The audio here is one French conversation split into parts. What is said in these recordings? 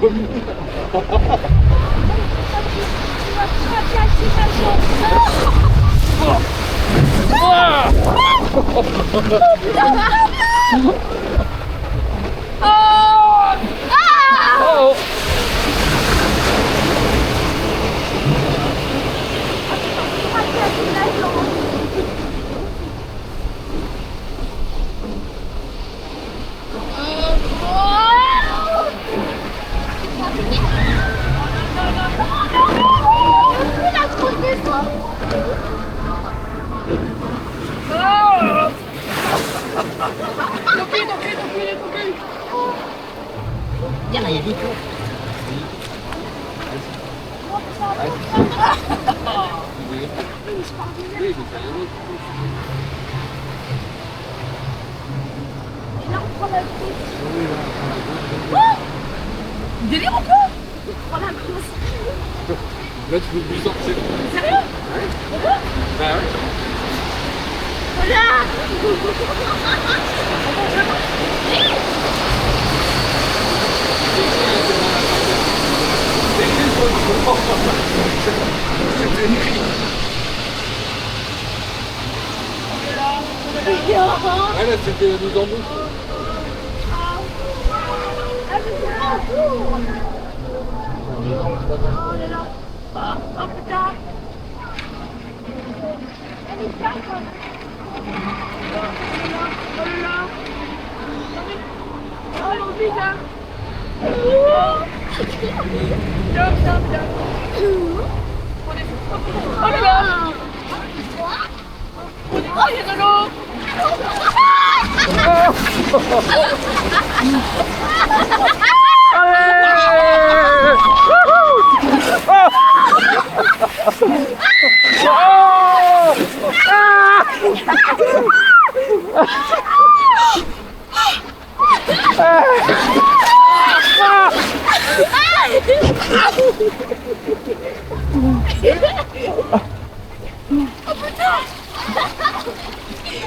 vomi. Délire un peu. Là tu veux plus sortir. Sérieux? Ouais. Bah ouais. Voilà. Ouais, là c'était nous en bouche. Oh là là. Oh putain. Elle est bien quoi. Oh là là. Oh mon putain. Viens, viens, viens. Oh là là. Oh, il y a de l'eau.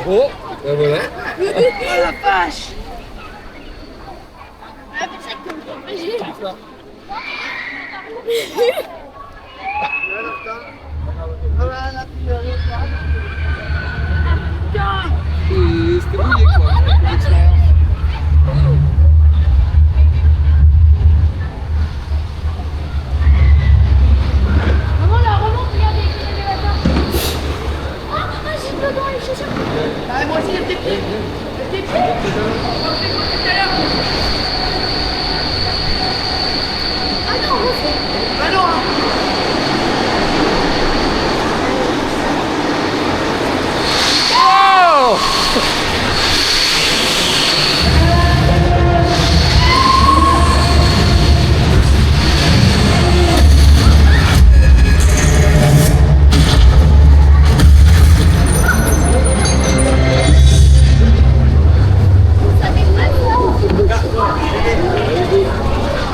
Bon, ben voilà. Oh la vache. Ah putain, comme ton PG. C'était mouillé quoi, pour l'expérience. Maman là, remonte, regardez, il est là-bas. Ah, j'ai dedans les chaussures. Ah, moi aussi, il y a des pieds. Il y a des pieds.